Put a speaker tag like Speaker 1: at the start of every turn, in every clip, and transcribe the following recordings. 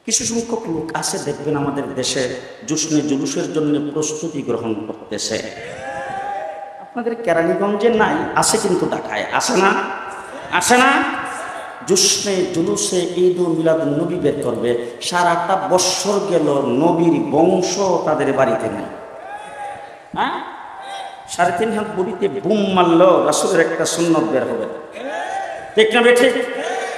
Speaker 1: কিছু সংখ্যক লোক আছে দেখবেন আমাদের দেশে জুসনে জুলুসের জন্য প্রস্তুতি গ্রহণ করতেছে। আপনাদের কেরানীগঞ্জে নাই, আছে কিন্তু ঢাকায় আসে না, আসে না। জুসনে জুলুসে ঈদ ও মিলাদ নবী বের করবে, সারাটা বৎসর গেল নবীর বংশ তাদের বাড়িতে নেই। হ্যাঁ, 3.5 হাত বড়িতে বুম মারল, রাসূলের একটা সুন্নত বের হবে, ঠিক না বেঠে?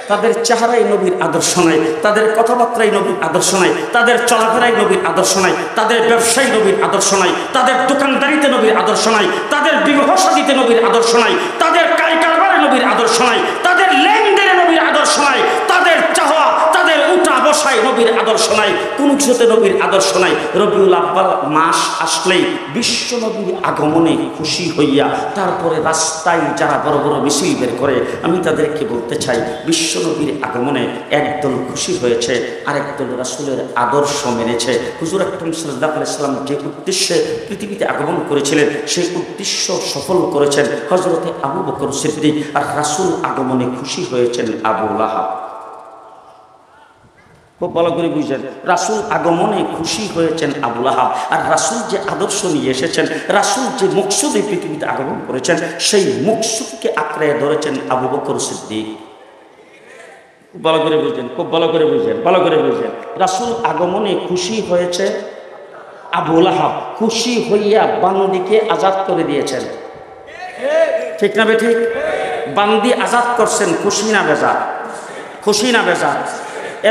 Speaker 1: তাদের চেহারাই নবীর আদর্শ নাই, তাদের কথাবার্তাই নবীর আদর্শ নাই, তাদের চলাফেরাই নবীর আদর্শ নাই, তাদের ব্যবসায়ী নবীর আদর্শ নাই, তাদের দোকানদারিতে নবীর আদর্শ নাই, তাদের বিবাহ শাদীতে নবীর আদর্শ নাই, তাদের কাই কারবারে নবীর আদর্শ নাই, তাদের লেনদেনে নবীর আদর্শ নাই, তাদের চাওয়া তাদের উঠা বসায় নবীর আদর্শ নাই, কোন কিছুতে নবীর আদর্শ নাই। রবিউল আউয়াল মাস আসলেই বিশ্ব নবীর আগমনে খুশি হইয়া তারপরে রাস্তায় যারা বড় বড় মিছিল বের করে, আমি তাদেরকে বলতে চাই, বিশ্ব নবীর আগমনে একদল খুশি হয়েছে, আরেকদল রাসূলের আদর্শ মেনেছে। হুজুর আকরাম সাল্লাল্লাহু আলাইহি সাল্লাম যে উদ্দেশ্যে পৃথিবীতে আগমন করেছিলেন সেই উদ্দেশ্য সফল করেছেন হযরতে আবু বকর সিদ্দিক, আর রাসূল আগমনে খুশি হয়েছেন আবু লাহাব। খুব ভালো করে বুঝছেন, রাসূল আগমনে খুশি হয়েছেন আবু লাহাব, আর রাসূল যে আদর্শ নিয়ে এসেছেন, রাসূল যে মকসুদে পৃথিবীতে আগমন করেছেন সেই মকসুদকে আঁকড়ে ধরেছেন আবু বকর সিদ্দিক। খুব ভালো করে বুঝছেন, খুব ভালো করে বুঝছেন, ভালো করে বুঝছেন। রাসূল আগমনে খুশি হয়েছে আবু লাহাব, খুশি হইয়া বান্দীকে আজাদ করে দিয়েছেন, ঠিক না বেঠিক? বান্দি আজাদ করছেন, খুশি না বেজার? খুশি না বেজার?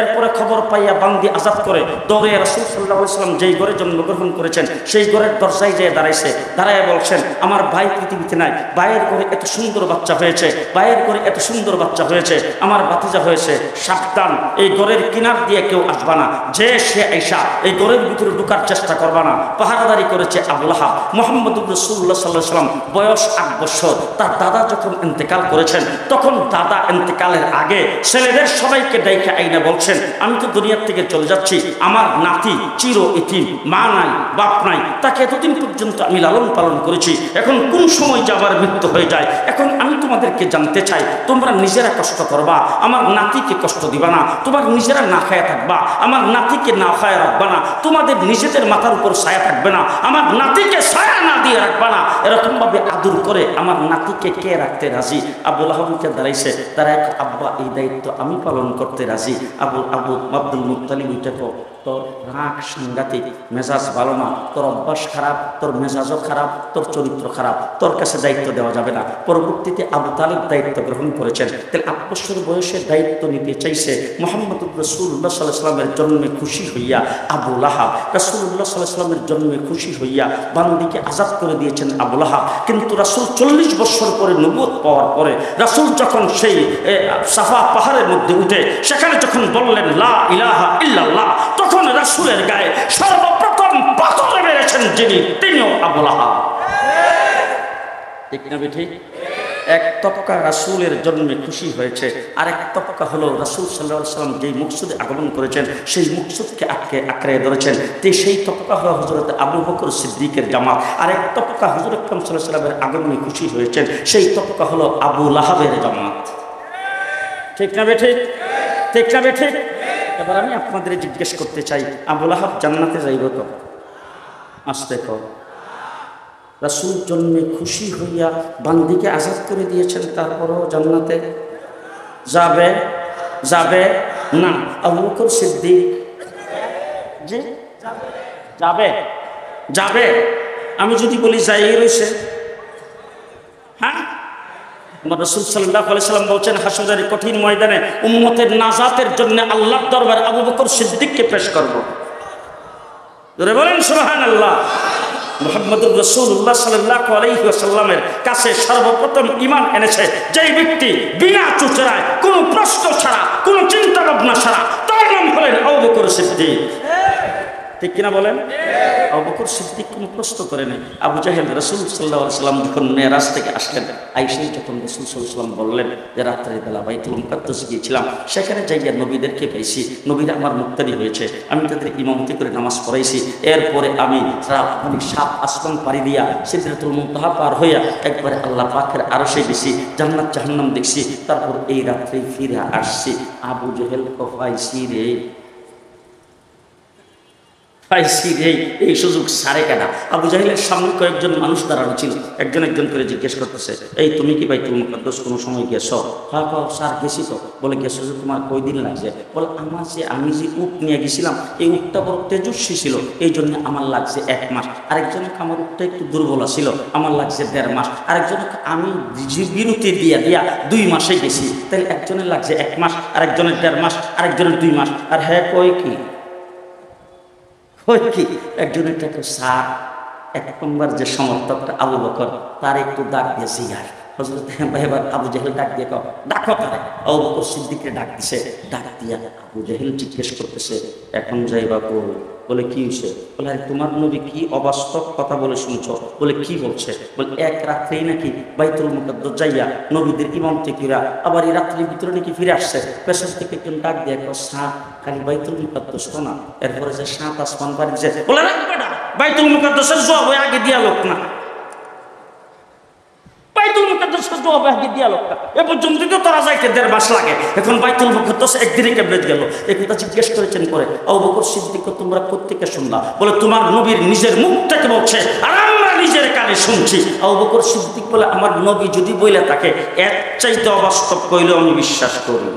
Speaker 1: এরপরে খবর পাইয়া বান্দি আজাদ করে দৌড়ে রাসূল সাল্লাল্লাহু আলাইহি ওয়াসাল্লাম যেই ঘরে জন্মগ্রহণ করেছেন সেই ঘরের দরজায় যেয়ে দাঁড়াইছে, দাঁড়ায় বলছেন, আমার ভাই পৃথিবীতে নাই, ভাইয়ের ঘরে এত সুন্দর বাচ্চা হয়েছে, ভাইয়ের ঘরে এত সুন্দর বাচ্চা হয়েছে, আমার ভাতিজা হয়েছে, সাবধান, এই ঘরের কিনার দিয়ে কেউ আসবা না, যে সে আইসা এই ঘরের ভিতরে ঢোকার চেষ্টা করবা না। পাহারাদারি করেছে আবু লাহাব। মুহাম্মদুর রাসূলুল্লাহ সাল্লাল্লাহু আলাইহি ওয়াসাল্লাম বয়স 8 বছর, তার দাদা যখন ইন্তেকাল করেছেন তখন দাদা ইন্তেকালের আগে ছেলেদের সবাইকে ডাইকে আইনা বলছেন, আমি তো দুনিয়ার থেকে চলে যাচ্ছি, আমার নাতি চির ইতিম, মা নাই বাপ নাই, তাকে এতদিন পর্যন্ত আমি লালন পালন করেছি, এখন কোন সময় যে আমার মৃত্যু হয়ে যায়, এখন আমি তোমাদেরকে জানতে চাই, তোমরা নিজেরা কষ্ট করবা, আমার নাতিকে কষ্ট দিবা না, তোমার নিজেরা না খায়া থাকবা, আমার নাতিকে না খায়া রাখবা না, তোমাদের নিজেদের মাথার উপর ছায়া থাকবে না, আমার নাতিকে ছায়া না দিয়ে রাখবা না, এরকম ভাবে আদর করে আমার নাতিকে কে রাখতে রাজি? আবু লাহাবকে দাঁড়াইছে, তারা আব্বা এই দায়িত্ব আমি পালন করতে রাজি। আব্দুল মুত্তালিব উঠে, তোর রাগ সাংঘাতিক, মেজাজ ভালো না, তোর অভ্যাস খারাপ, তোর মেজাজও খারাপ, তোর চরিত্র খারাপ, তোর কাছে দায়িত্ব দেওয়া যাবে না। পরবর্তীতে আবু তালিব দায়িত্ব গ্রহণ করেছেন। তাহলে 8 বছর বয়সে দায়িত্ব নিতে চাইছে মুহাম্মদুর রাসূলুল্লাহ সাল্লাল্লাহু আলাইহি ওয়াসাল্লামের জন্মে খুশি হইয়া আবু লাহাব, রাসূলুল্লাহ সাল্লাল্লাহু আলাইহি ওয়াসাল্লামের জন্মে খুশি হইয়া বান্দীকে আজাদ করে দিয়েছেন আবু লাহাব। কিন্তু রাসূল 40 বছর পরে নবুয়ত পাওয়ার পরে রাসূল যখন সেই সাফা পাহাড়ের মধ্যে উঠে সেখানে যখন বললেন লা ইলাহা ইল্লাল্লাহ, তখন রাসূলের গায়ে সর্বপ্রথম পাথর মেরেছেন যিনি, তিনিও আবু লাহাব, ঠিক না বেঠিক? এক তবকা রাসূলের জন্মে খুশি হয়েছে, আর এক তবকা হলো রাসূল সাল্লাল্লাহু আলাইহি ওয়াসাল্লাম যেই মকসুদে আগমন করেছেন সেই মকসুদকে আঁকড়ে ধরেছেন, সেই তবকা হলো হযরত আবু বকর সিদ্দিকের জামাত। আর এক তবকা হুজুর আকরাম সাল্লাল্লাহু আলাইহি ওয়াসাল্লামের আগমনে খুশি হয়েছেন, সেই তবকা হলো আবু লাহাবের জামাত, ঠিক না বেঠিক? ঠিক না বেঠিক? এবার আমি আপনাদের জিজ্ঞেস করতে চাই, আবু লাহাব জান্নাতে যাইব তো? আসতে কর। রাসূল জন্মে খুশি হইয়া বান্দীকে আজাদ করে দিয়েছেন, তারপরও জান্নাতে যাবে? যাবে না। আবু বকর সিদ্দিক যে যাবে, যাবে। আমি যদি বলি যাই রয়েছে, হ্যাঁ, রাসূল সাল্লাল্লাহু আলাইহি ওয়াসাল্লাম বলছেন হাসরের কঠিন ময়দানে উম্মতের নাজাতের জন্য আল্লাহর দরবারে আবু বকর সিদ্দিককে পেশ করব। জোরে বলেন সুবহানাল্লাহ। মুহাম্মদুর রাসূলুল্লাহ সাল্লাল্লাহু আলাইহি ওয়াসাল্লামের কাছে সর্বপ্রথম ঈমান এনেছে যেই ব্যক্তি বিনা চুচরায়, কোনো প্রশ্ন ছাড়া, কোনো চিন্তা ভাবনা ছাড়া, তার নাম হলেন আবু বকর সিদ্দিক, ঠিক কিনা বলেন? আবু বকর সিদ্দিক কোনো প্রশ্ন করে নাই। আবু জাহেল রাসূল সাল্লাল্লাহু আলাইহি ওয়াসাল্লাম যখন মেরাজ থেকে আসলেন, আয়েশা যখন রাসূল সাল্লাল্লাহু আলাইহি ওয়াসাল্লাম বললেন যে রাত্রের বেলা বাইতুল মুকাদ্দাস গিয়েছিলাম, সেখানে যাইয়া নবীদেরকে পেয়েছি, নবীরা আমার মুক্তাদি হয়েছে, আমি তাদের ইমামতি করে নামাজ পড়াইছি, এরপরে আমি 7 আসমান পাড়ি দিয়া সিদরাতুল মুনতাহা পার হইয়া একবারে আল্লাহ পাকের আরশে গেছি, জান্নাত জাহান্নাম দেখছি, তারপর এই রাত্রে ফিরে আসছি। আবু জাহেল কফাইছি রে, পাইছি রে, এই সুযোগ সারে কেনা। আবু জাহেলের সামনে কয়েকজন মানুষ দাঁড়ানো ছিল, একজন একজন করে জিজ্ঞেস করতেছে, এই তুমি কি বাইতুল মুকাদ্দাস কোনো সময় গেছো? হ্যাঁ স্যার গেছি তো। বলে গেছো যে তোমার কয়দিন লাগছে? বলে আমি যে উট নিয়ে গেছিলাম, এই উটটা বড় তেজস্বী ছিল, এই জন্য আমার লাগছে 1 মাস। আরেকজনে আমার উটটা একটু দুর্বল ছিল, আমার লাগছে 1.5 মাস। আরেকজনে আমি বিরতি দিয়া 2 মাসে গেছি, তাহলে একজনের লাগছে 1 মাস, আরেকজনের 1.5 মাস, আরেকজনের 2 মাস। আর হ্যাঁ কয় কি একজনের টাকা স্যার 1 নম্বর যে সমর্থকটা আবু বকর, তার একটু ডাক দিয়েছে ইয়ার হযরত এবার আবু জাহেল ডাক দিয়ে ডাকো তারে। আবু বকর সিদ্দিককে ডাক দিছে, ডাক দিয়া আবু জাহেল জিজ্ঞেস করতেছে, এখন যাইবা কো? বলে কি হয়েছে? বলে আরে তোমার নবী কি অবাস্তব কথা বলে শুনছো? বলে কি বলছে? বলে এক রাত্রেই নাকি বাইতুল মুকাদ্দাস যাইয়া নবীদের ইমামতি কইরা আবার এই রাত্রির ভিতরে নাকি ফিরে আসছে। পেছন থেকে একজন ডাক দিয়ে সাত খালি বাইতুল মুকাদ্দাস তো না, এরপরে যে 7 আসমান বাড়ি যে বলে রাখবে না, বাইতুল মুকাদ্দাসের জবাব আগে দিয়া লোক না, বাইতুল মুকাদ্দাসের জবাব আগে দিয়া লোক না। এ পর্যন্ত তো তারা যাইতে 1.5 মাস লাগে, এখন বাইতুল মুকাদ্দাস একদিনে কেমনে গেল? এই কথা জিজ্ঞেস করেছেন। পরে আবু বকর সিদ্দিক, তোমরা কোত্থেকে শুনলা? বলে তোমার নবীর নিজের মুখ থেকে বলছে, আর আমরা নিজের কানে শুনছি। আবু বকর সিদ্দিক বলে, আমার নবী যদি বইলে তাকে এর চাইতে অবাস্তব কইলেও আমি বিশ্বাস করি।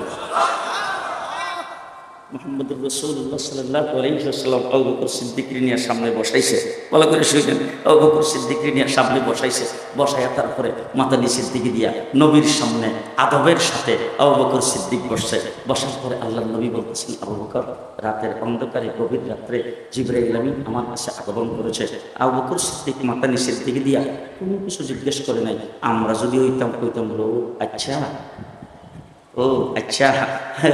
Speaker 1: মুহাম্মদুর রাসূলুল্লাহ সাল্লাল্লাহু আলাইহি ওয়াসাল্লাম আবু বকর সিদ্দিককে নিয়ে সামনে বসাইছে। ভালো করে শুনেন, আবু বকর সিদ্দিককে নিয়ে সামনে বসাইছে, বসাইয়া তারপরে মাথা নিচের দিকে দিয়া নবীর সামনে আদবের সাথে আবু বকর সিদ্দিক বসছে। বসার পরে আল্লাহর নবী বলতেছেন, আবু বকর, রাতের অন্ধকারে গভীর রাত্রে জিবরাইল আমিন আমার কাছে আগমন করেছে। আবু বকর সিদ্দিক মাথা নিচের দিকে দিয়া কোনো কিছু জিজ্ঞেস করে নাই। আমরা যদি হইতাম কইতাম, ও আচ্ছা, ও আচ্ছা।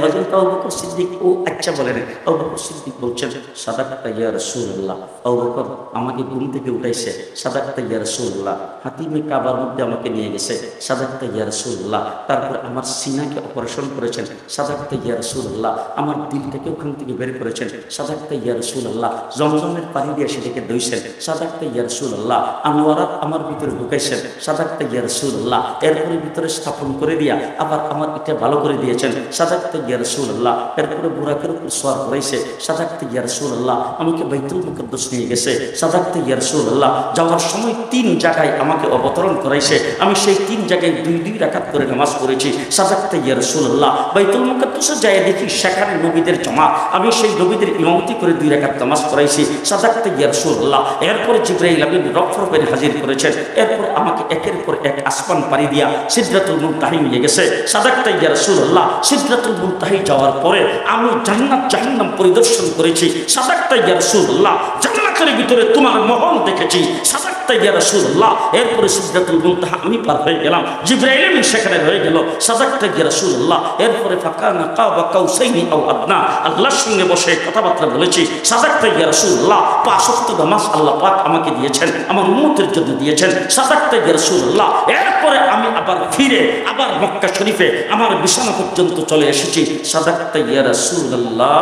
Speaker 1: হযরত আবু বকর সিদ্দিক ও আচ্ছা বলেন। আবু বকর সিদ্দিক বলছেন, সাদাকাতা ইয়া রাসূলুল্লাহ। আবু বকর আমাকে ঘুম থেকে উঠাইছে, সাদাকাতা ইয়া রাসূলুল্লাহ। হাতিমে কাবার মধ্যে আমাকে নিয়ে গেছে, সাদাকাতা ইয়া রাসূলুল্লাহ। তারপর আমার সিনাকে অপারেশন করেছেন, সাদাকাতা ইয়া রাসূলুল্লাহ। আমার দিলটাকে ওখান থেকে বের করেছেন, সাদাকাতা ইয়া রাসূলুল্লাহ। জমজমের পানি দিয়ে সেটাকে ধুইছেন, সাদাকাতা ইয়া রাসূলুল্লাহ। আনোয়ারাত আমার ভিতরে ঢুকাইছেন, সাদাকাতা ইয়া রাসূলুল্লাহ। এরপরে ভিতরে স্থাপন করে দিয়া আবার আমার এটা ভালো করে দিয়েছেন, সাদাকাতা ইয়া রাসূলুল্লাহ। এরপরে বুরাকের উপর সওয়ার করাইছে, সাদাকাতা ইয়া রাসূলুল্লাহ। আমাকে বাইতুল মুকাদ্দাস নিয়ে গেছে, সাদাকাতা ইয়া রাসূলুল্লাহ। যাওয়ার সময় 3 জায়গায় আমাকে অবতরণ করাইছে, আমি সেই 3 জায়গায় 2 রাকাত করে নামাজ পড়েছি, সাদাকাতা ইয়া রাসূলুল্লাহ। বাইতুল মুকাদ্দাসে যায় দেখি সেখানে নবীদের জামাত, আমি সেই নবীদের ইমামতি করে 2 রাকাত নামাজ পড়াইছি, সাদাকাতা ইয়া রাসূলুল্লাহ। এরপরে জিবরাইল আমিন রফরফে হাজির করেছেন। এরপর আমাকে একের পর এক আসমান পাড়ি দিয়া সিদরাতুল মুনতাহি নিয়ে গেছে, সাদাকাতা ইয়া রাসূলুল্লাহ। সিদরাতুল মুনতাহি যাওয়ার পরে আমি জান্নাত জাহান্নাম পরিদর্শন করেছি, সাদাকাতা ইয়া রাসূলুল্লাহ। জান্নাতের ভিতরে তোমার মহল দেখেছি, সাদাকাতা ইয়া রাসূলুল্লাহ। এরপরে সিদরাতুল মুনতাহা আমি পার হয়ে গেলাম, জিবরাইল আমিন সেখানে হয়ে গেল, সাদাকাতা ইয়া রাসূলুল্লাহ। এরপরে ফাকানা কাবা কাউসাইনি আও আদনা, আল্লাহর সঙ্গে বসে কথাবার্তা বলেছি, সাদাকাতা ইয়া রাসূলুল্লাহ। 5 ওয়াক্ত নামাজ আল্লাহ পাক আমাকে দিয়েছেন, আমার উম্মতের জন্য দিয়েছেন, সাদাকাতা ইয়া রাসূলুল্লাহ। এরপরে আমি আবার ফিরে আবার মক্কা শরীফে আমার বিছানা পর্যন্ত চলে এসেছি, সাদাকাতা ইয়া রাসূলুল্লাহ।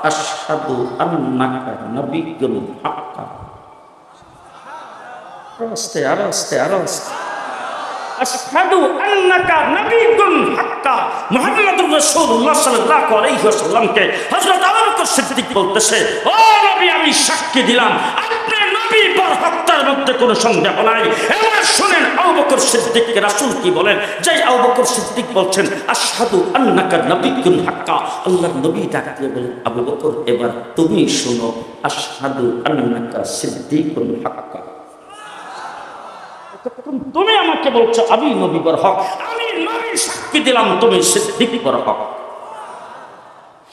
Speaker 1: আশহাদু আন্নাকা নাবিয়্যুন হাক্কা। আস্তে আস্তে আস্তে, আশহাদু আন্নাকা নাবিয়্যুন হাক্কা। মুহাম্মদুর রাসূলুল্লাহ সাল্লাল্লাহু আলাইহি ওয়াসাল্লামকে হযরত আবু বকর সিদ্দিক বলতেছে, ও নবী, আমি সাক্ষী দিলাম আপনি নবী বরহত্যার মধ্যে কোনো সন্দেহ নাই। এবার শুনেন আবু বকর সিদ্দিককে রাসূল কি বলেন। যাই আবু বকর সিদ্দিক বলছেন, আশহাদু আন্নাকা নাবিয়্যুন হাক্কা। আল্লাহর নবী ডাক দিয়ে বলেন, আবু বকর এবার তুমি শুনো, আশহাদু আন্নাকা সিদ্দিকুন হাক্কা। তুমি আমাকে বলছো আমি নবী বর হক, আমি নবী সাক্ষী দিলাম তুমি সিদ্দিক বর হক।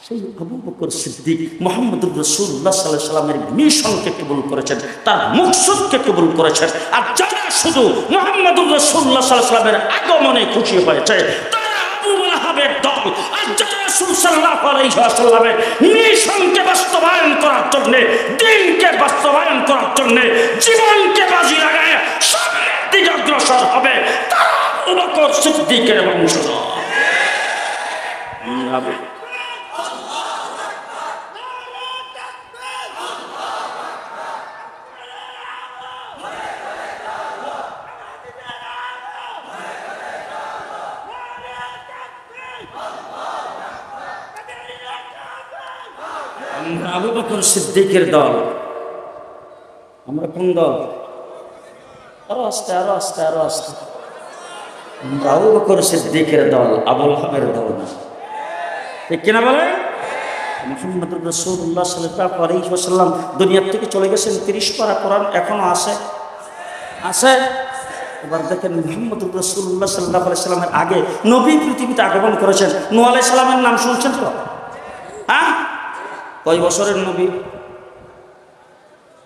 Speaker 1: সেই আবু বকর সিদ্দিক মুহাম্মদুর রাসূলুল্লাহ সাল্লাল্লাহু আলাইহি ওয়াসাল্লামের মিশনকে কবুল করেছেন, তার মকসদকে কবুল করেছেন। আর যারা শুধু মুহাম্মদুর রাসূলুল্লাহ সাল্লাল্লাহু আলাইহি ওয়াসাল্লামের আগমনে খুশি হয়েছে, তারা আবু লাহাবের দল। আর যারা রাসূল সাল্লাল্লাহু আলাইহি ওয়াসাল্লামের মিশনকে বাস্তবায়ন করার জন্য, দ্বীনকে বাস্তবায়ন করার জন্য জীবনকে বাজি লাগায় সামনের দিকে অগ্রসর হবে, তারা আবু বকর সিদ্দিকের বংশধর। আবু বকর সিদ্দিকের দল। আমরা কোন দল? আরো আস্তে, আরো আস্তে, আরো আস্তে। আমরা আবু বকর সিদ্দিকের দল, আবুল হাবের দল না। ঠিক কিনা বলেন? মুহাম্মদুর রাসূলুল্লাহ সাল্লাল্লাহু আলাইহি ওয়াসাল্লাম দুনিয়ার থেকে চলে গেছেন, 30 পারা কোরআন এখনো আছে, আছে। এবার দেখেন মুহাম্মদুর রাসূলুল্লাহ সাল্লাল্লাহু আলাইহি ওয়াসাল্লামের আগে নবী পৃথিবীতে আগমন করেছেন। নূহ আলাইহিস সালামের নাম শুনছেন তো? হ্যাঁ, কয় বছরের নবী?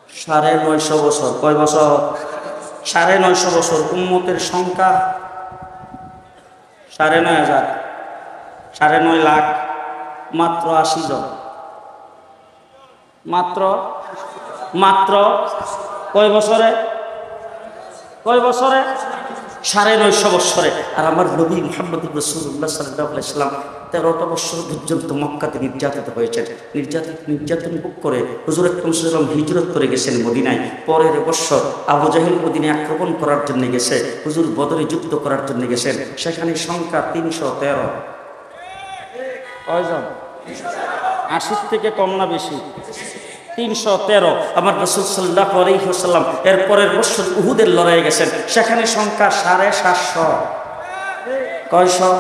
Speaker 1: 950 বছর। কয় বছর? 950 বছর। উম্মতের সংখ্যা 9,500, 9.5 লাখ, মাত্র 80 জন। মাত্র মাত্র কয় বছরে? কয় বছরে? 950 বছরে। আর আমার নবী মুহাম্মদুর রাসূলুল্লাহ সাল্লাল্লাহু আলাইহি ওয়াসাল্লাম 13টা বছর পর্যন্ত মক্কাতে নির্যাতিত হয়েছেন। নির্যাতন ভোগ করে হুজুর আকরাম সাল্লাল্লাহু আলাইহি ওয়াসাল্লাম হিজরত করে গেছেন মদিনায়। পরের বছর আবু জাহেল মদিনায় আক্রমণ করার জন্য গেছে, হুজুর বদরে যুদ্ধ করার জন্য গেছেন। সেখানে সংখ্যা 313। কয়জন? 80 থেকে কম না বেশি? 313। আমার রাসূল সাল্লাল্লাহু আলাইহি ওয়াসাল্লাম এর পরের বছর উহুদের লড়াইয়ে গেছেন, সেখানে সংখ্যা 750। কয়শো?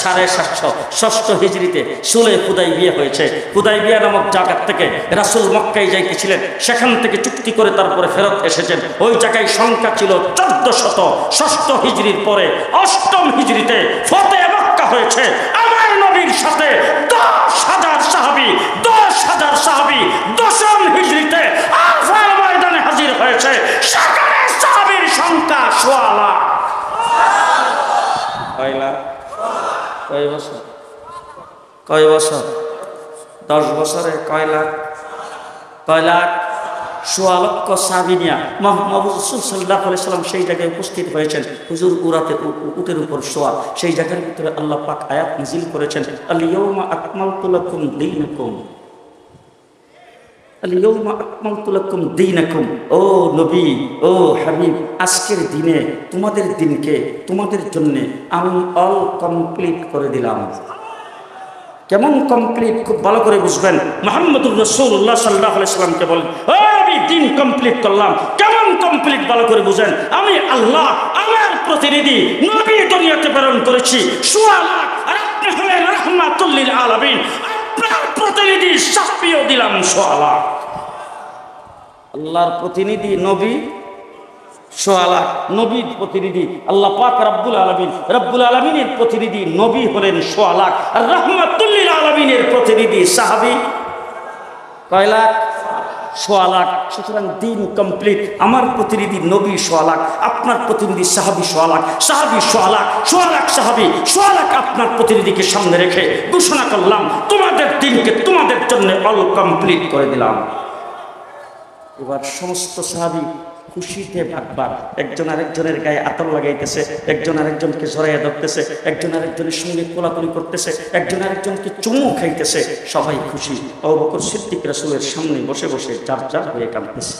Speaker 1: 750। ষষ্ঠ হিজরিতে সুলে হুদাইবিয়া হয়েছে। হুদাইবিয়া নামক জায়গা থেকে রাসূল মক্কায় যাইতেছিলেন, সেখান থেকে চুক্তি করে তারপরে ফেরত এসেছেন। ওই জায়গায় সংখ্যা ছিল 1400। ষষ্ঠ হিজরির পরে অষ্টম হিজরিতে ফতেহ মক্কা হয়েছে। আমার নবীর সাথে 10,000 সাহাবী, 10,000 সাহাবী দশম হিজরিতে আরফার ময়দানে হাজির হয়েছে। সেখানে সাহাবীর সংখ্যা 1.5 লাখ। কয় লাখ? কয় বছর? কয় বছর? 10 বছরে কয় লাখ? কয় লাখ? 1.5 লক্ষ সাহাবী নিয়া মুহাম্মদ রাসূল সাল্লাল্লাহু আলাইহি ওয়াসাল্লাম সেই জায়গায় উপস্থিত হয়েছেন। হুজুর উটের উপর শোয়া। সেই জায়গার ভিতরে আল্লাহ পাক আয়াত নাযিল করেছেন, আল ইয়াউমা আকমালতু লাকুম দীনাকুম, আল ইয়াউমা আকমালতু লাকুম দীনাকুম। ও নবী, ও হাবিব, আজকের দিনে তোমাদের দিনকে, তোমাদের জন্য আমি অল কমপ্লিট করে দিলাম। কেমন কমপ্লিট? খুব ভালো করে বুঝবেন। মুহাম্মদুর রাসূলুল্লাহ সাল্লাল্লাহু আলাইহি ওয়াসাল্লামকে বলেন, ও আমি দিন কমপ্লিট করলাম। কেমন কমপ্লিট? ভালো করে বুঝেন। আমি আল্লাহ আমার প্রতিনিধি নবী দুনিয়াতে প্রেরণ করেছি 1.5 লাখ, আর আপনি হলেন রাহমাতুল লিল আলামিন। আপনার প্রতিনিধি শাফিও দিলাম 1.5 লাখ। আল্লাহর প্রতিনিধি নবী 1.5 লাখ। নবীর প্রতিনিধি আল্লাহ পাক রব্বুল আলামিন, রব্বুল আলামিনের প্রতিনিধি নবী হলেন 1.5 লাখ, আর রাহমাতুল লিল আলামিনের প্রতিনিধি সাহাবী কয় লাখ? 1.5 লাখ। সুতরাং দিন কমপ্লিট। আমার প্রতিনিধি নবী 1.5 লাখ, আপনার প্রতিনিধি সাহাবী 1.5 লাখ, সাহাবী 1.5 লাখ, 1.5 লাখ সাহাবী, 1.5 লাখ আপনার প্রতিনিধিকে সামনে রেখে ঘোষণা করলাম, তোমাদের দিনকে তোমাদের জন্য অল কমপ্লিট করে দিলাম। এবার সমস্ত সাহাবী খুশিতে ভাগবার, একজন আরেকজনের গায়ে আতর লাগাইতেছে, একজন আরেকজনকে জড়াইয়া ধরতেছে, একজন আরেকজনের সঙ্গে কোলাকুলি করতেছে, একজন আরেকজনকে চুমু খাইতেছে। সবাই খুশি। আবু বকর সিদ্দিক রাসূলের সামনে বসে বসে যার যার হয়ে কাঁদতেছে।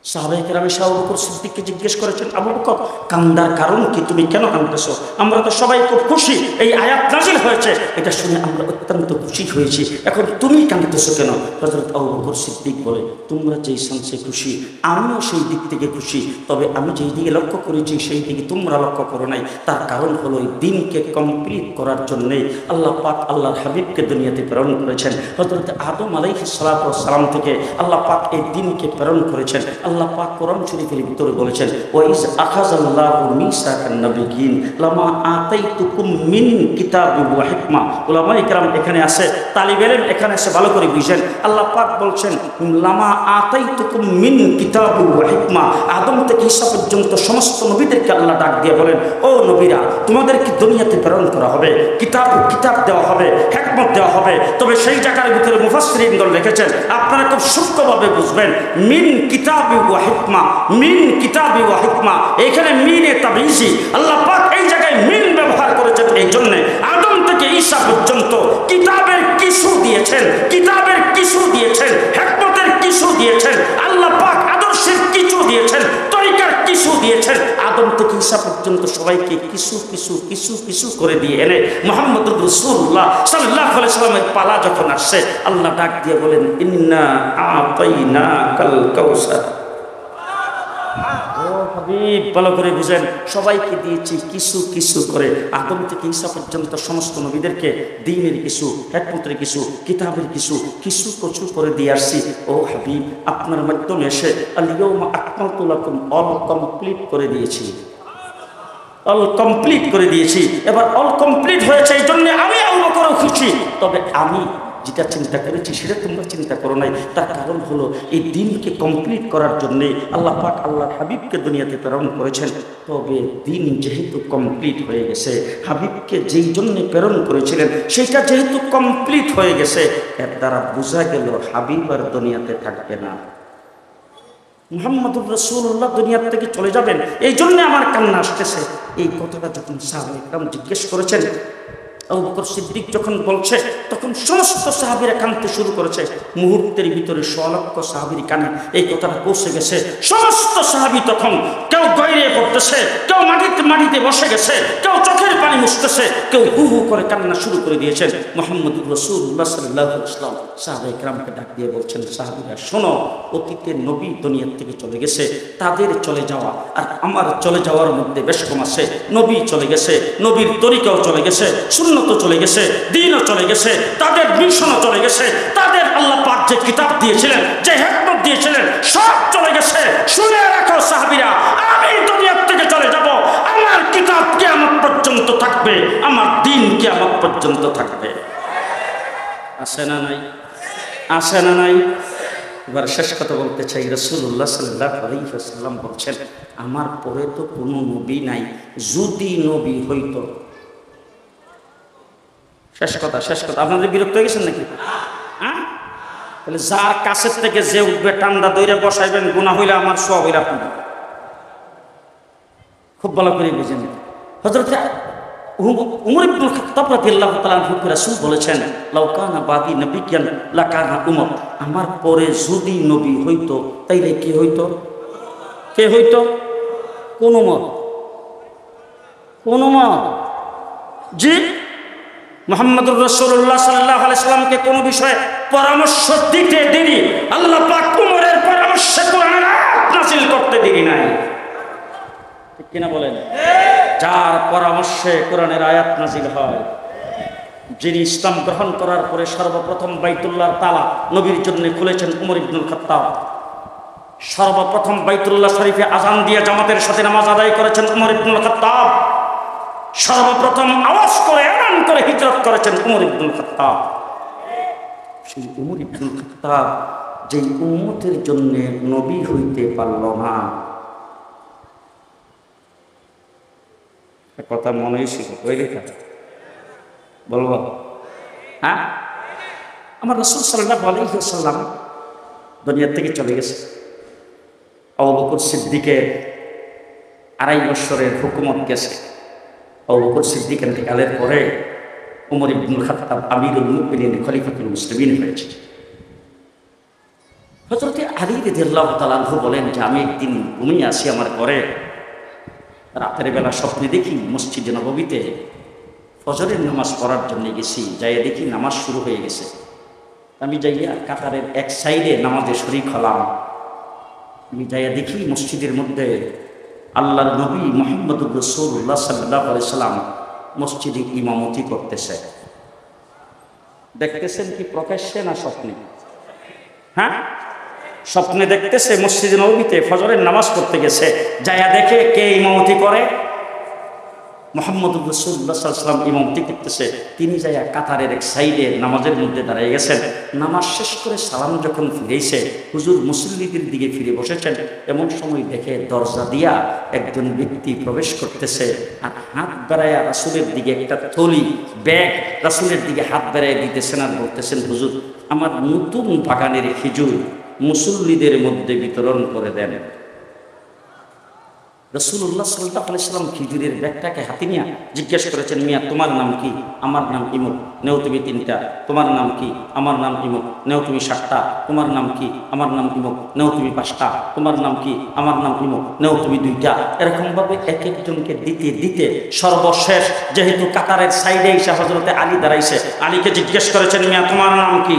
Speaker 1: সাহাবায়ে কেরাম আবু বকর সিদ্দিককে জিজ্ঞেস করেছেন, আবু বকর, কান্দার কারণ কি? তুমি কেন কাঁদতেছো? আমরা তো সবাই খুব খুশি, এই আয়াত নাযিল হয়েছে, এটা শুনে আমরা অত্যন্ত খুশি হয়েছি, এখন তুমি কাঁদতেছো কেন? হযরত আবু বকর সিদ্দিক বলে, তোমরা যেই সানসে খুশি আমিও সেই দিক থেকে খুশি, তবে আমি যেই দিকে লক্ষ্য করেছি সেই দিকে তোমরা লক্ষ্য করো নাই। তার কারণ হলো এই দিনকে কমপ্লিট করার জন্যে আল্লাহ পাক আল্লাহর হাবিবকে দুনিয়াতে প্রেরণ করেছেন। হযরত আদম আলাইহিস সালাতু ওয়াস সালাম থেকে আল্লাহ পাক এই দিনকে প্রেরণ করেছেন। আল্লাহ পাক কোরআন শরীফের ভিতরে বলেছেন, ওয়াইজ আখাযাল্লাহু মিসাকান নাবিয়্যিন লামা আতাইতুকুম মিন কিতাবিন ওয়া হিকমা। উলামায়ে কেরাম এখানে আছে, তালিবে ইলম এখানে আছে, ভালো করে বুঝেন। আল্লাহ পাক বলছেন, লামা আতাইতুকুম মিন কিতাবিন ওয়া হিকমা। আদম থেকে ঈসা পর্যন্ত সমস্ত নবীদেরকে আল্লাহ ডাক দিয়ে বলেন, ও নবীরা, তোমাদেরকে দুনিয়াতে প্রেরণ করা হবে, কিতাব দেওয়া হবে, হিকমত দেওয়া হবে। তবে সেই জায়গার ভিতরে মুফাসসিরিনগণ লিখেছেন, আপনারা খুব সূক্ষ্মভাবে বুঝবেন, মিন কিতাবি ওয়া হিকমা, মিন কিতাবি ওয়া হিকমা, এখানে মিনে তাবিজি। আল্লাহ পাক এই জায়গায় মিন ব্যবহার করেছেন এই জন্য, আদম থেকে ঈসা পর্যন্ত কিতাবের কিছু দিয়েছেন, কিতাবের কিছু দিয়েছেন, হিকমতের কিছু দিয়েছেন, আল্লাহ পাক আদর্শের কিছু দিয়েছেন, তরিকার কিছু দিয়েছেন আদম থেকে ঈসা পর্যন্ত সবাইকে কিছু কিছু কিছু কিছু করে দিয়ে এনে মুহাম্মদুর রাসূলুল্লাহ সাল্লাল্লাহু আলাইহি সাল্লামের পালা যখন আসছে আল্লাহ ডাক দিয়ে বলেন ইন্না আতাইনাকাল কাউসার। ও হাবিব ভালো করে বুঝেন, সবাইকে দিয়েছি কিছু কিছু করে, আদম থেকে ঈসা পর্যন্ত সমস্ত নবীদেরকে দ্বীনের কিছু, হিকমতের কিছু, কিতাবের কিছু কিছু কিছু করে দিয়ে আসছি। ও হাবিব আপনার মাধ্যমে এসে আল ইয়াউমা আকমালতু লাকুম অল কমপ্লিট করে দিয়েছি, অল কমপ্লিট করে দিয়েছি। এবার অল কমপ্লিট হয়েছে এই জন্য আমি আবু বকরও খুশি। তবে আমি যেটা চিন্তা করেছি সেটা তোমরা চিন্তা করো নাই। তার কারণ হলো এই দিনকে কমপ্লিট করার জন্য আল্লাহ পাক আল্লাহর হাবিবকে দুনিয়াতে প্রেরণ করেছেন। তবে দিন যেহেতু কমপ্লিট হয়ে গেছে, হাবিবকে যেই জন্য প্রেরণ করেছিলেন সেটা যেহেতু কমপ্লিট হয়ে গেছে, এর দ্বারা বোঝা গেল হাবিব আর দুনিয়াতে থাকবে না, মুহাম্মদুর রাসূলুল্লাহ দুনিয়ার থেকে চলে যাবেন। এই জন্য আমার কান্না আসতেছে। এই কথাটা যখন সাহাবায়ে কেরাম জিজ্ঞেস করেছেন, আবু বকর সিদ্দিক যখন বলছে তখন সমস্ত সাহাবীরা কাঁদতে শুরু করেছে। মুহূর্তের ভিতরে 100 লক্ষ সাহাবীর কানে এই কথাটা পৌঁছে গেছে। সমস্ত সাহাবী তখন কেউ গড়িয়ে পড়তেছে, কেউ মাটিতে বসে গেছে, কেউ চোখের পানি মুছতেছে, কেউ হু হু করে কান্না শুরু করে দিয়েছেন। মুহাম্মদুর রাসূলুল্লাহ সাল্লাল্লাহু আলাইহি ওয়াসাল্লাম সাহাবায়ে কেরামকে ডাক দিয়ে বলছেন, সাহাবীরা শোনো, অতীতের নবী দুনিয়ার থেকে চলে গেছে, তাদের চলে যাওয়া আর আমার চলে যাওয়ার মধ্যে বেশ কম আছে। নবী চলে গেছে, নবীর তরিকাও চলে গেছে, সুন্নতও চলে গেছে, দ্বীনও চলে গেছে, তাদের মিশনও চলে গেছে, তাদের আল্লাহ পাক যে কিতাব দিয়েছিলেন, যে হিকমত দিয়েছিলেন, সব চলে গেছে। শুনে রাখো সাহাবীরা, আমি দুনিয়ার থেকে চলে যাব, আমার কিতাব কিয়ামত পর্যন্ত থাকবে, আমার দ্বীন কিয়ামত পর্যন্ত থাকবে। আছে না নাই? আছে না নাই? এবার শেষ কথা বলতে চাই, রাসূলুল্লাহ সাল্লাল্লাহু আলাইহি ওয়াসাল্লাম বলছেন, আমার পরে তো কোনো নবী নাই, যদি নবী হইতো। শেষ কথা, শেষ কথা। আপনাদের বিরক্ত হয়ে গেছেন নাকি? হ্যাঁ, তাহলে যার কাছের থেকে যে উঠবে টান্ডা দইরে বসাইবেন, গুনাহ হইলে আমার সওয়াব হইলে আপনার। খুব ভালো করে বুঝেন। হযরত উমর ইবনুল খাত্তাব রাদিয়াল্লাহু তাআলা আনহু রাসূল বলেছেন, লাউ কানা বাদি নবিয়ান লাকানা উমর, আমার পরে যদি নবী হইতো তাইলে কি হইতো? কে হইতো? কোন উমর? কোন উমর? জি, মুহাম্মদুর রাসূলুল্লাহ সাল্লাল্লাহু আলাইহি সাল্লামকে কোন বিষয়ে পরামর্শ দিতে দেরি আল্লাহ পাক উমরের পরামর্শে কোরআনের আয়াত নাযিল করতে দেরি নাই। ঠিক কিনা বলেন? যার পরামর্শে কোরআনের আয়াত নাযিল হয়, যিনি ইসলাম গ্রহণ করার পরে সর্বপ্রথম বাইতুল্লাহর তালা নবীর জন্য খুলেছেন উমর ইবনুল খাত্তাব, সর্বপ্রথম বাইতুল্লাহ শরীফে আযান দিয়ে জামাতের সাথে নামাজ আদায় করেছেন উমর ইবনুল খাত্তাব, সর্বপ্রথম আওয়াজ করে এলান করে হিজরত করেছেন উমর ইবনুল খাত্তাব। সেই উমর ইবনুল খাত্তাব যেই উম্মতের জন্য নবী হইতে পারল না, কথা মনে ছিল ওই লেখা বলবো। হ্যাঁ, আমার রাসূল সাল্লাল্লাহু আলাইহি ওয়াসাল্লাম দুনিয়া থেকে চলে গেছে। আবু বকর সিদ্দিকের 2.5 বছরের হুকুমত গেছে। আবু বকর সিদ্দিক ইন্তেকালের পরে উমর ইবনুল খাত্তাব আমিরুল মুমিনিন খলিফাতুল মুসলিমিন হয়েছে। হযরত আলী রাদিয়াল্লাহু তাআলা আনহু বলেন যে আমি একদিন ঘুমিয়ে আসি আমার ঘরে, রাতের বেলা স্বপ্নে দেখি মসজিদে নববীতে ফজরের নামাজ পড়ার জন্য গেছি, যাইয়া দেখি নামাজ শুরু হয়ে গেছে। আমি যাইয়া কাতারের এক সাইডে নামাজে শরীক হলাম। আমি যাইয়া দেখি মসজিদের মধ্যে আল্লাহর নবী মুহাম্মদুর রাসূলুল্লাহ সাল্লাল্লাহু আলাইহি সাল্লাম মসজিদে ইমামতি করতেছে। দেখতেছেন কি প্রকাশ্যে না স্বপ্নে? হ্যাঁ, স্বপ্নে দেখতেছে মসজিদে নববীতে ফজরের নামাজ পড়তে গেছে, যাইয়া দেখে কে ইমামতি করে? মুহাম্মদুর রাসূলুল্লাহ সাল্লাল্লাহু আলাইহি ওয়াসাল্লাম ইমামতি করতেছে। তিনি যাইয়া কাতারের এক সাইডে নামাজের মধ্যে দাঁড়িয়ে গেছেন। নামাজ শেষ করে সালাম যখন ফিরেছে, হুজুর মুসল্লিদের দিকে ফিরে বসেছেন। এমন সময় দেখে দরজা দিয়া একজন ব্যক্তি প্রবেশ করতেছে, আর হাত বাড়াইয়া রাসূলের দিকে একটা থলি ব্যাগ রাসূলের দিকে হাত বাড়াইয়া দিতেছেন আর বলতেছেন, হুজুর আমার নতুন বাগানের খেজুর মুসল্লিদের মধ্যে বিতরণ করে দেন। রাসূলুল্লাহ সাল্লাল্লাহু আলাইহি সাল্লাম খিজুরের ব্যাগটাকে হাতে নিয়ে জিজ্ঞেস করেছেন, মিয়া তোমার নাম কি? আমার নাম ইমুক, নেও তুমি 3টা। তোমার নাম কি? আমার নাম ইমুক, নেও তুমি 7টা। তোমার নাম কি? আমার নাম ইমুক, নেও তুমি 5টা। তোমার নাম কি? আমার নাম ইমুক, নেও তুমি 2টা। এরকম ভাবে এক একজনকে দিতে দিতে সর্বশেষ যেহেতু কাতারের সাইডে এসে হযরতে আলী দাঁড়াইছে, আলীকে জিজ্ঞেস করেছেন, মিয়া তোমার নাম কি?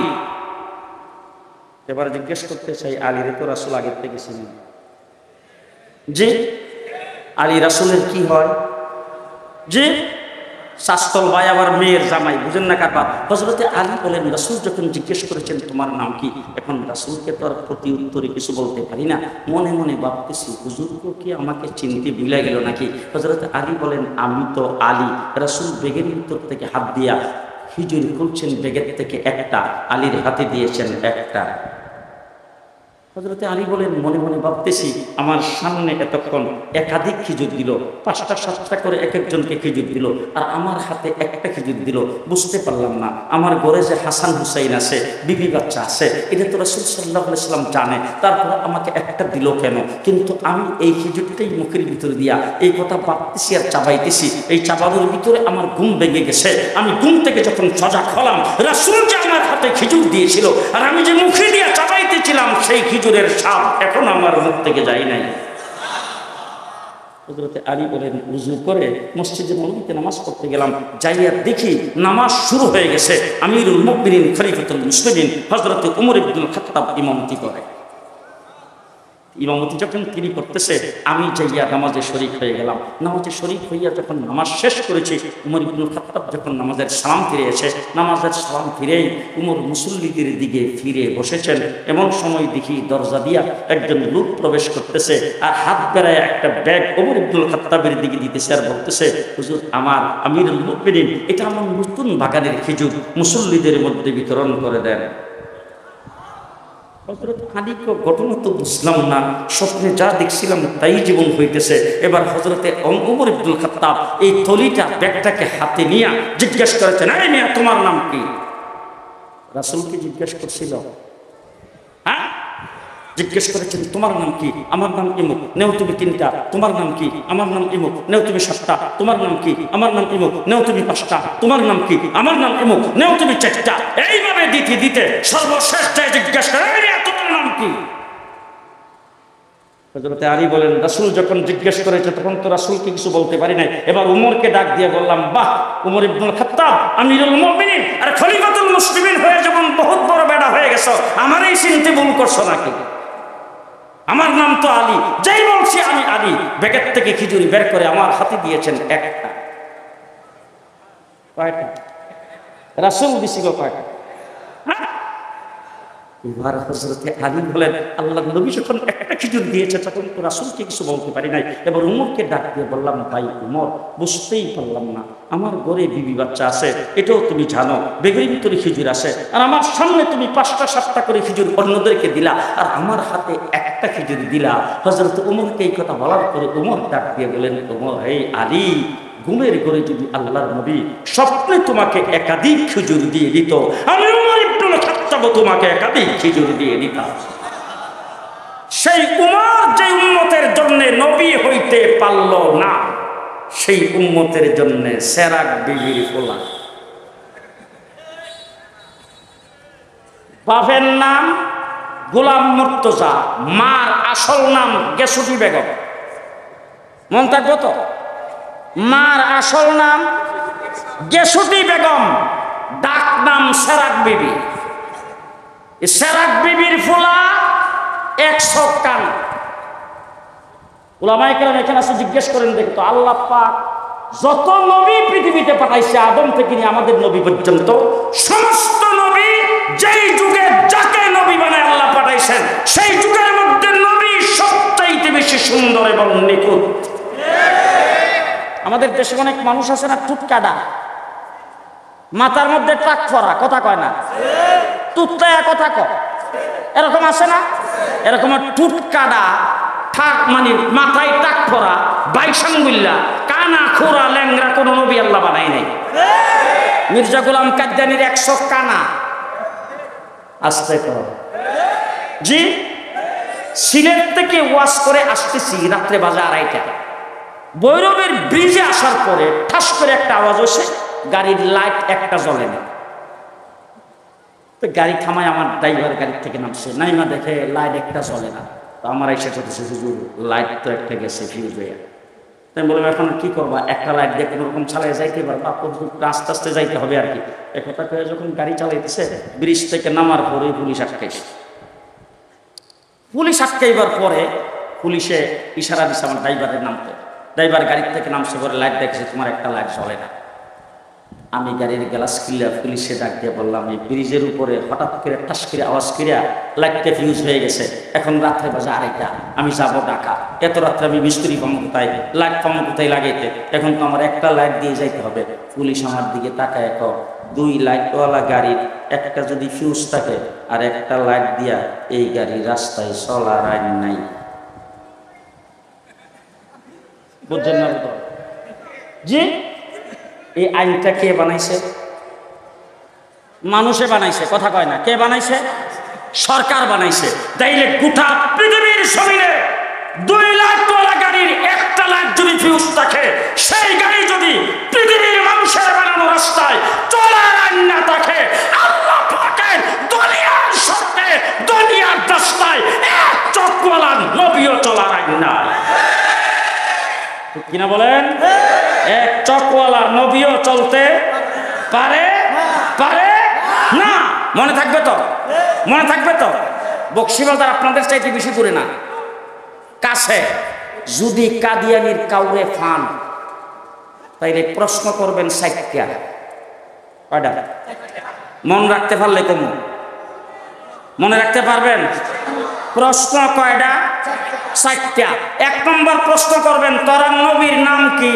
Speaker 1: এবার জিজ্ঞেস করতে চাই, আলীরে তো রাসূল আগের থেকে চিনেন। জি, আলী রাসূলের কি হয়? জি, শাস্তল ভাই আবার মেয়ের জামাই, বুঝেন না কারবার। হযরতে আলী বলেন, রাসূল যখন জিজ্ঞেস করেছেন তোমার নাম কি, এখন রাসূলকে তো আর প্রতি উত্তরে কিছু বলতে পারি না। মনে মনে ভাবতেছি, হুজুরকে কি আমাকে চিনতে ভুলে গেল নাকি? হযরতে আলী বলেন, আমি তো আলী। রাসূল বেগের ভিতর থেকে হাত দিয়া খিজুর খুলছেন, বেগের থেকে একটা আলীর হাতে দিয়েছেন একটা। হযরতে আলী বলেন, মনে মনে ভাবতেছি, আমার সামনে এতক্ষণ একাধিক খিজুর দিল, 5টা 7টা করে এক একজনকে খিজুর দিল, আর আমার হাতে একটা খিজুর দিল। বুঝতে পারলাম না, আমার ঘরে যে হাসান হুসাইন আছে, বিবি বাচ্চা আছে, এটা তো রাসূল সাল্লাল্লাহু আলাইহি সাল্লাম জানে, তারপর আমাকে একটা দিল কেন? কিন্তু আমি এই খিজুরটাই মুখের ভিতরে দিয়া এই কথা ভাবতেছি আর চাবাইতেছি। এই চাবানোর ভিতরে আমার ঘুম ভেঙে গেছে। আমি ঘুম থেকে যখন সজাগ হলাম, রাসূল যে আমার হাতে খিজুর দিয়েছিল আর আমি যে মুখে দিয়া চাবাইতেছিলাম, সেই খিজুরের স্বাদ এখন আমার মুখ থেকে যায় নাই। হযরতে আলী বলেন, ওযু করে মসজিদে নববীতে নামাজ পড়তে গেলাম, যাইয়া দেখি নামাজ শুরু হয়ে গেছে। আমিরুল মুমিনিন খলিফাতুল মুসলিমিন হযরতে ওমর ইবনুল খাত্তাব ইমামতি করে। ইমামতি যখন তিনি করতেছে, আমি যাইয়া নামাজে শরীক হয়ে গেলাম। নামাজে শরীক হইয়া যখন নামাজ শেষ করেছি, উমর ইবনুল খাত্তাব যখন নামাজের সালাম ফিরে এসে, নামাজের সালাম ফিরেই উমর মুসল্লিদের দিকে ফিরে বসেছেন। এমন সময় দেখি দরজা দিয়া একজন লোক প্রবেশ করতেছে, আর হাত বেড়ায় একটা ব্যাগ উমর ইবনুল খাত্তাবের দিকে দিতেছে, আর বলতেছে, হুজুর আমার আমিরুল মুমিনিন, এটা আমার নতুন বাগানের খেজুর, মুসল্লিদের মধ্যে বিতরণ করে দেন। হযরত আলীকে ঘটনা তো বুঝলাম না, স্বপ্নে যা দেখছিলাম তাই জীবন হইতেছে। এবার হযরতে ওমর ইবনুল খাত্তাব এই থলিটা ব্যাগটাকে হাতে নিয়ে জিজ্ঞেস করেছেন, এই মিয়া তোমার নাম কি? রাসূলকে জিজ্ঞেস করছিল, হ্যাঁ জিজ্ঞেস করেছেন, তোমার নাম কি? আমার নাম ইমুক, নেও তুমি 3টা। তোমার নাম কি? আমার নাম ইমুক, নেও তুমি 7টা। তোমার নাম কি? আমার নাম ইমুক, নেও তুমি 5টা। তোমার নাম কি? আমার নাম ইমুক, নেও তুমি 4টা। এইভাবে দিতে দিতে সর্বশেষ জিজ্ঞেস করে, তোমার নাম কি? হযরতে আলী বলেন, রাসূল যখন জিজ্ঞেস করেছে তখন তো রাসূলকে কিছু বলতে পারি নাই। এবার উমরকে ডাক দিয়ে বললাম, বাহ উমর ইবনুল খাত্তাব, আমিরুল মুমিনিন আর খলিফাতুল মুসলিমিন হয়ে যখন বহুত বড় বেড়া হয়ে গেছো, আমারই চিনতে ভুল করছো নাকি? আমার নাম তো আলী, যেই বলছি আমি আলী। ব্যাগের থেকে খিজুর বের করে আমার হাতে দিয়েছেন একটা। কয়টা? রাসূল দিছিল কয়টা? এবার হযরতে আলী বলেন, আল্লাহর নবী যখন একটা খিজুর দিয়েছে তখন তো রাসূলকে কিছু বলতে পারি নাই। এবার উমরকে ডাক দিয়ে বললাম, ভাই উমর, বুঝতেই পারলাম না, আমার ঘরে বিবি বাচ্চা আছে, এটাও তুমি জানো, বেগের ভিতরে খিজুর আছে, আর আমার সামনে তুমি 5টা 7টা করে খিজুর অন্যদেরকে দিলা, আর আমার হাতে একটা খিজুর দিলা। হযরত উমরকে এই কথা বলার পরে উমর ডাক দিয়ে বলেন, উমর, হে আলী, ঘুমের ঘরে যদি আল্লাহর নবী স্বপ্নে তোমাকে একাধিক খিজুর দিয়ে দিত, আমি উমর ইবনুল খাত্তাব তোমাকে একাধিক খিজুর দিয়ে দিতাম। সেই উমর যে উম্মতের জন্য নবী হইতে পারল না, সেই উম্মতের জন্য সেরাক বিবির ফোলা। বাপের নাম গোলাম মুর্তজা, মার আসল নাম গেসুটি বেগম। মন থাকবো তো? মার আসল নাম গেসুটি বেগম, ডাক নাম সেরাক বিবি। সেরাক বিবির ফোলা 100 কান। উলামায়ে কেরাম এখানে আছে, জিজ্ঞেস করেন দেখতো, আল্লাহ পাক যত নবী পৃথিবীতে পাঠাইছে, আদম থেকে নিয়ে আমাদের নবী পর্যন্ত, সমস্ত নবী যেই যুগে যাকে নবী বানায় আল্লাহ পাঠাইছেন, সেই যুগের মধ্যে নবী সবচাইতে বেশি সুন্দর এবং নিখুঁত। আমাদের দেশে অনেক মানুষ আছে না, টুটকাডা, মাথার মধ্যে টাক ফরা, কথা কয় না, টুটলায়া কথা কয়, এরকম আছে না? এরকম টুটকাডা, ঠাক মানে মাথায় টাক ফরা, বাইসাঙ্গুল্লা, কানা খোরা ল্যাংরা কোন নবী আল্লাহ বানাই নাই। মির্জা গোলাম কাদিয়ানীর 100 কানা। আস্তে কর জি, সিলেট থেকে ওয়াজ করে আসতেছি রাত্রে বাজে 2:30। ভৈরবের ব্রিজে আসার পরে ঠাস করে একটা আওয়াজ হয়েছে, গাড়ির লাইট একটা জ্বলে না। তো গাড়ি থামায়, আমার ড্রাইভার গাড়ি থেকে নামছে, নাইমা দেখে লাইট একটা জ্বলে না। তো আমার এসে করতেছে, হুজুর লাইট তো একটা গেছে ফিউজ হয়ে। তাই বললাম এখন কি করবা, একটা লাইট দিয়ে কোনো রকম চালিয়ে যাইতে পারবা, আস্তে আস্তে যাইতে হবে আর কি। একথা করে যখন গাড়ি চালাইতেছে, ব্রিজ থেকে নামার পরে পুলিশ আটকাইছে। পুলিশ আটকাইবার পরে পুলিশে ইশারা দিচ্ছে আমার ড্রাইভারের নামতে। ড্রাইভার গাড়ির থেকে নামছে, পরে লাইট দেখছে, তোমার একটা লাইট জ্বলে না। আমি গাড়ির গ্লাস খুলে পুলিশে ডাক দিয়ে বললাম, এই ব্রিজের উপরে হঠাৎ করে ঠাস করে আওয়াজ করিয়া লাইটটা ফিউজ হয়ে গেছে, এখন রাত্রে বাজে 2:30, আমি যাবো ঢাকা। এত রাত্রে আমি মিস্ত্রি পাবো কোথায়, লাইট পাবো কোথায় লাগাইতে, এখন তো আমার একটা লাইট দিয়ে যাইতে হবে। পুলিশ আমার দিকে তাকায়, 2 লাইটওয়ালা গাড়ির একটা যদি ফিউজ থাকে আর একটা লাইট দিয়া এই গাড়ি রাস্তায় চলার আইন নাই। বুঝছেন না জি? এই আইনটা কে বানাইছে? মানুষে বানাইছে, কথা কয় না। কে বানাইছে? সরকার বানাইছে। তাইলে গোটা পৃথিবীর জমিনে 2 লাইটওয়ালা গাড়ির একটা লাইট যদি ফিউজ থাকে, সেই গাড়ি যদি পৃথিবীর মানুষের বানানো রাস্তায় চলার আইন না থাকে, আল্লাহ পাকের দুনিয়ার সত্যে দুনিয়ার রাস্তায় এক চকওয়ালা নবীও চলার আইন নাই। কিনা বলেন? এক চকওয়ালা নবীও চলতে পারে পারে না। মনে থাকবে তো? মনে থাকবে তো? বকশিবাজার আপনাদের চাইতে বেশি দূরে না, কাছে। যদি কাদিয়ানির কাউরে ফান, তাইলে প্রশ্ন করবেন 60টা। কয়টা? মনে রাখতে পারলে কমু, মনে রাখতে পারবেন? প্রশ্ন কয়টা? 60টা। 1 নম্বর প্রশ্ন করবেন, তোরা নবীর নাম কি?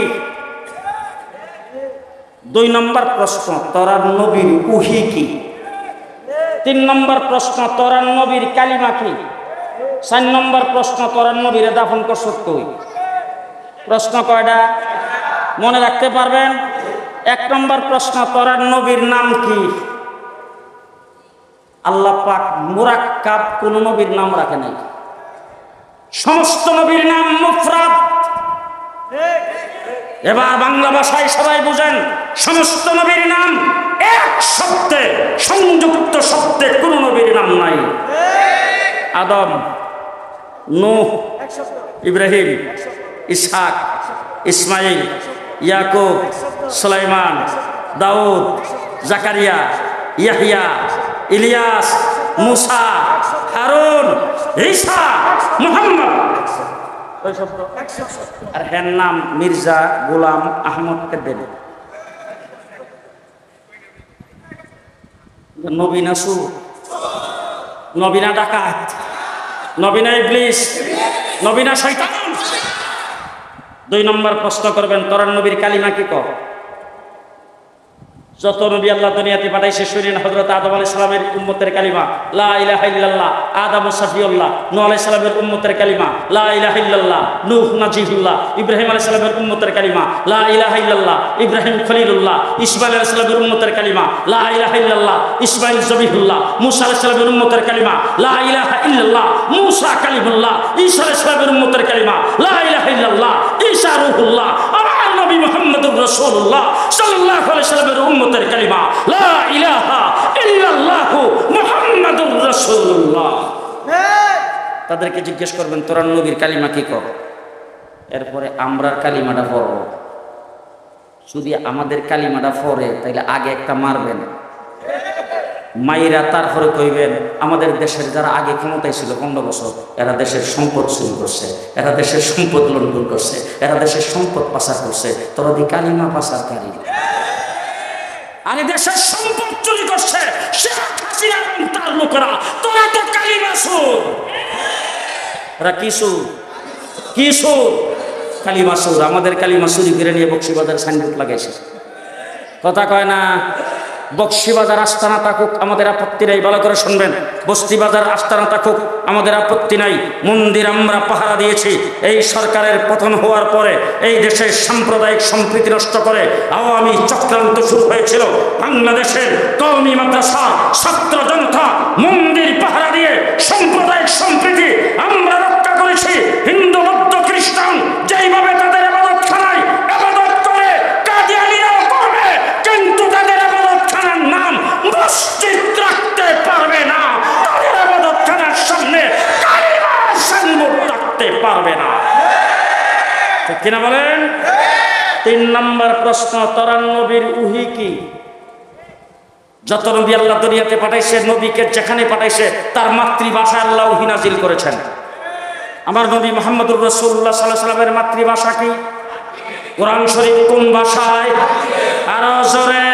Speaker 1: 2 নম্বর প্রশ্ন, তোরা নবীর উহি কি? 3 নম্বর প্রশ্ন, তোরা নবীর কালিমা কি? 4 নম্বর প্রশ্ন, তোরা নবীর দাফন করছ কই? প্রশ্ন কয়টা? মনে রাখতে পারবেন? 1 নম্বর প্রশ্ন, তোরা নবীর নাম কি? আল্লাহ পাক মুরাক্কাব কোন নবীর নাম রাখে নাই, সমস্ত নবীর নাম মুফরাদ। এবার বাংলা ভাষায় সবাই বুঝেন, সমস্ত নবীর নাম এক শব্দে, সংযুক্ত শব্দে কোন নবীর নাম নাই। আদম, নূহ, ইব্রাহিম, ইসহাক, ইসমাইল, ইয়াকুব, সুলাইমান, দাউদ, জাকারিয়া, ইয়াহইয়া, ইলিয়াস, মুসা, হারুন, ঈসা, মুহাম্মদ। আর হের নাম মির্জা গোলাম আহমদ কেদেন। নবীনা সু, নবীনা ডাকাত, নবীনা ইবলিস, নবীনা শয়তান। 2 নম্বর প্রশ্ন করবেন, তোরা নবীর কালিমা কি কর? যত নবী আল্লাহ দুনিয়াতে পাঠাইছে, শুনেন হযরত আদম আলাইহিস সালামের উম্মতের কালিমা লা ইলাহা ইল্লাল্লাহ, আদম সাফিউল্লাহ। নূহ আলাইহিস সালামের উম্মতের কালিমা লা ইলাহা ইল্লাল্লাহ, নূহ নাজিহুল্লাহ। ইব্রাহিম আলাইহিস সালামের উম্মতের কালিমা লা ইলাহা ইল্লাল্লাহ, ইব্রাহিম খলিলুল্লাহ। ইসমাঈল আলাইহিস সালামের উম্মতের কালিমা লা ইলাহা ইল্লাল্লাহ, ইসমাঈল জবিহুল্লাহ। মুসা আলাইহিস সালামের উম্মতের কালিমা লা ইলাহা ইল্লাল্লাহ, মুসা কালিমুল্লাহ। ঈসা আলাইহিস সালামের উম্মতের কালিমা লা ইলাহা ইল্লাল্লাহ, ঈসা রূহুল্লাহ। আমার নবী মুহাম্মদুর রাসূলুল্লাহ সাল্লাল্লাহু আলাইহি ওয়াসাল্লামের উম্মতের কালিমা লা ইলাহা ইল্লাল্লাহু মুহাম্মাদুর রাসূলুল্লাহ। তাদেরকে জিজ্ঞেস করবেন, তোরা নবীর কালিমা কি কর? এরপরে আমরার কালিমাটা পড়ব। যদি আমাদের কালিমাটা পড়ে তাইলে আগে একটা মারবেন, মাইরা তারপরে কইবেন আমাদের দেশের যারা আগে ক্ষমতায় ছিল 15 বছর, এরা দেশের সম্পদ চুরি করছে, এরা দেশের সম্পদ লুণ্ঠন করছে, এরা দেশের সম্পদ পাচার করছে। তোরা দি কালিমা পাচারকারী। আরে দেশের সম্পদ চুরি করছে শেখ হাসিনা এবং তার লোকেরা, তোরা তো কালিমা সুর। ওরা কি সুর? কি সুর? কালিমা সুর। আমাদের কালিমা চুরি করে নিয়ে বকশিবাজার সাইনবোর্ড লাগাইছে, কথা কয় না। বকশিবাজার আস্তানা থাকুক, আমাদের আপত্তি নাই, ভালো করে শুনবেন। বস্তিবাজার আস্তানা থাকুক, আমাদের আপত্তি নাই। মন্দির আমরা পাহারা দিয়েছি। এই সরকারের পতন হওয়ার পরে এই দেশের সাম্প্রদায়িক সম্প্রীতি নষ্ট করে আওয়ামী চক্রান্ত শুরু হয়েছিল। বাংলাদেশের কওমি মাদ্রাসা ছাত্র জনতা মন্দির পাহারা দিয়ে সাম্প্রদায়িক সম্প্রীতি আমরা কিনা বলেন? 3 নম্বর প্রশ্ন, তরান নবীর উহি কি? যত নবী আল্লাহ দুনিয়াতে পাঠাইছে, নবীকে যেখানে পাঠাইছে তার মাতৃভাষায় আল্লাহ ওহী নাজিল করেছেন। আমার নবী মুহাম্মদুর রাসূলুল্লাহ সাল্লাল্লাহু আলাইহি ওয়াসাল্লামের মাতৃভাষা কি? কোরআন শরীফ কোন ভাষায়? আরো জোরে।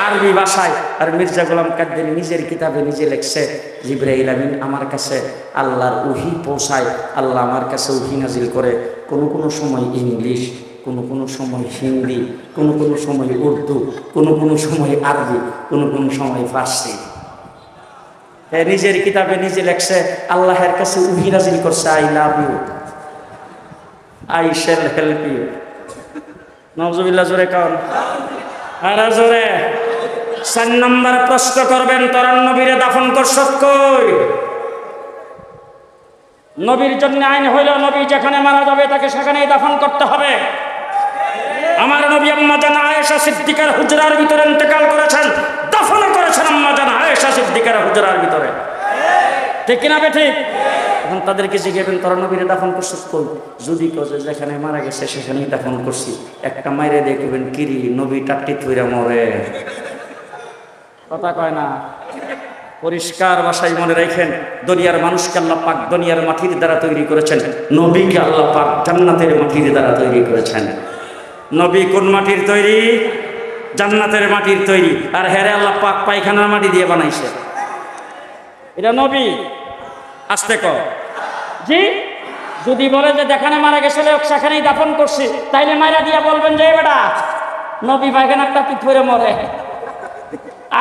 Speaker 1: আরবি ভাষায়। আর মির্জা গোলাম কাদের নিজের কিতাবে নিজে লিখছে, জিবরাইল আমিন আমার কাছে আল্লাহর ওহী পৌঁছায়, আল্লাহ আমার কাছে ওহী নাজিল করে, কোনো সময় ইংলিশ, কোনো সময় হিন্দি, কোনো সময় উর্দু, কোনো সময় আরবি, কোনো সময় ফার্সি। নিজের কিতাবে নিজে লেখছে আল্লাহের কাছে ওহী নাজিল করছে, I love you, I shall help you. নাউজুবিল্লাহ, জোরে কান আর জোরে। 4 নম্বর প্রশ্ন করবেন, তরান নবীরে দাফন করছ কই? নবীর জন্য আইন হইল নবী যেখানে মারা যাবে তাকে সেখানেই দাফন করতে হবে। আমার নবী আম্মা জান আয়েশা সিদ্দিকার হুজরার ভিতরে ইন্তেকাল করেছেন, দাফন করেছেন আম্মা জান আয়েশা সিদ্দিকার হুজরার ভিতরে, ঠিক কিনা বেঠিক? এখন তাদেরকে জিজ্ঞাসা, তরান নবীরে দাফন করছিস কই? যদি কোজে যেখানে মারা গেছে সেখানেই দাফন করছি, একটা মাইরে দেখবেন কিরি নবী টাট্টি থইরা মরে। কথা কয় না। পরিষ্কার ভাষায় মনে রাখেন, দুনিয়ার মানুষকে আল্লাহ পাক দুনিয়ার মাটির দ্বারা তৈরি করেছেন, নবীকে আল্লাহ পাক জান্নাতের মাটির দ্বারা তৈরি করেছেন। নবী কোন মাটির তৈরি? জান্নাতের মাটির তৈরি। আর হেরে আল্লাহ পাক পায়খানার মাটি দিয়ে বানাইছে। এটা নবী। আসতে কর জি। যদি বলে যে যেখানে মারা গেছে সেখানেই দাফন করছি, তাইলে মাইরা দিয়া বলবেন যে বেটা নবী পায়খানার টাকি ধরে মরে।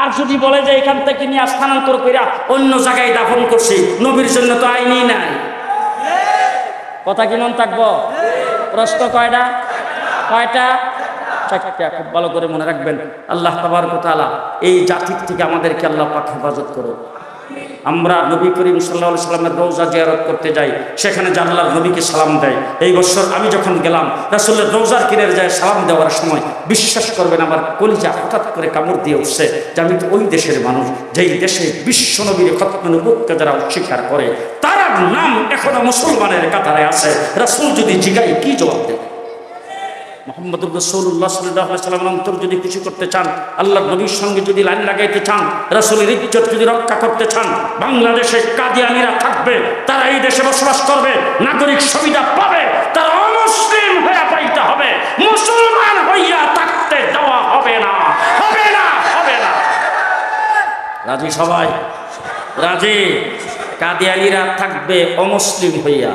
Speaker 1: আর যদি বলে যে এখান থেকে নিয়ে স্থানান্তর কইরা অন্য জায়গায় দাফন করছি, নবীর জন্য তো আইনি নাই। কথা কি মন থাকবো? প্রশ্ন কয়টা? কয়টা? 4টা। খুব ভালো করে মনে রাখবেন। আল্লাহ তাবারক ওয়া তাআলা এই জাতি থেকে আমাদেরকে আল্লাহ পাক হেফাজত করুন। আমরা নবী করিম সাল্লাল্লাহু আলাইহি সাল্লামের রওজা জিয়ারত করতে যাই, সেখানে যে আল্লাহর নবীকে সালাম দেয়। এই বছর আমি যখন গেলাম রাসূলের রওজার কিনারে যায় সালাম দেওয়ার সময়, বিশ্বাস করবেন আমার কলিজা হঠাৎ করে কামড় দিয়ে উঠছে যে আমি তো ওই দেশের মানুষ যেই দেশে বিশ্ব নবীর খতমে নবুওতকে যারা অস্বীকার করে তার নাম এখনো মুসলমানের কাতারে আছে। রাসূল যদি জিজ্ঞাসা কি জবাব দেবে? মুহাম্মদুর রাসূলুল্লাহ সাল্লাল্লাহু আলাইহি ওয়াসাল্লামের অন্তর যদি খুশি করতে চান, আল্লাহর নবীর সঙ্গে যদি লাইন লাগাইতে চান, রাসূলের ইজ্জত যদি রক্ষা করতে চান, বাংলাদেশে কাদিয়ানীরা থাকবে, তারা এই দেশে বসবাস করবে, নাগরিক সুবিধা পাবে, তারা অমুসলিম হয়ে পাইতে হবে, মুসলমান হইয়া থাকতে দেওয়া হবে না, হবে না, হবে না। রাজি সবাই? রাজি? কাদিয়ানীরা থাকবে অমুসলিম হইয়া,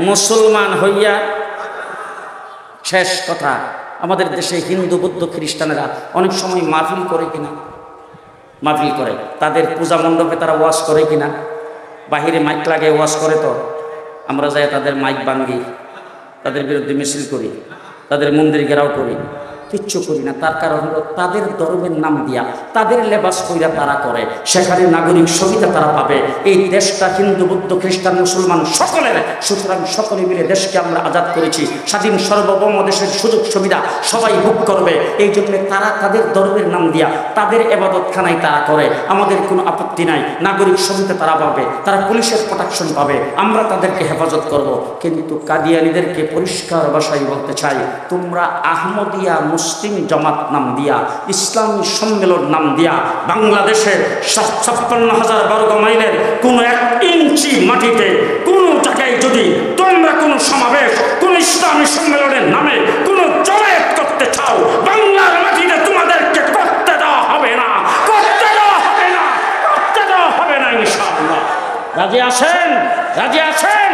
Speaker 1: মুসলমান হইয়া। শেষ কথা, আমাদের দেশে হিন্দু বৌদ্ধ খ্রিস্টানেরা অনেক সময় মাহফিল করে কিনা? মাহফিল করে। তাদের পূজা মণ্ডপে তারা ওয়াজ করে কিনা? বাহিরে মাইক লাগে ওয়াজ করে। তো আমরা যাই তাদের মাইক ভাঙি, তাদের বিরুদ্ধে মিছিল করি, তাদের মন্দির ঘেরাও করি, কিচ্ছু করি না। তার কারণ হলো তাদের ধর্মের নাম দিয়া তাদের লেবাস কইরা তারা করে, সেখানে নাগরিক সুবিধা তারা পাবে। এই দেশটা হিন্দু বৌদ্ধ খ্রিস্টান মুসলমান সকলের, সুতরাং সকলে মিলে দেশকে আমরা আজাদ করেছি। স্বাধীন সার্বভৌম দেশের সুযোগ সুবিধা সবাই ভোগ করবে। এই জন্য তারা তাদের ধর্মের নাম দিয়া তাদের এবাদতখানায় তারা করে, আমাদের কোনো আপত্তি নাই। নাগরিক সুবিধা তারা পাবে, তারা পুলিশের প্রোটেকশন পাবে, আমরা তাদেরকে হেফাজত করব। কিন্তু কাদিয়ানীদেরকে পরিষ্কার ভাষায় বলতে চাই, তোমরা আহমদিয়া মুসলিম জামাত নাম দিয়া, ইসলামী সম্মেলন নাম দিয়া বাংলাদেশের 56,000 বর্গ মাইলের কোনো 1 ইঞ্চি মাটিতে কোনো জায়গায় যদি তোমরা কোনো সমাবেশ, কোন ইসলামী সম্মেলনের নামে কোনো জমায়েত করতে চাও, বাংলার মাটিতে তোমাদেরকে করতে দেওয়া হবে না, করতে দেওয়া হবে না, করতে দেওয়া হবে না ইনশাআল্লাহ। রাজি আছেন? রাজি আছেন?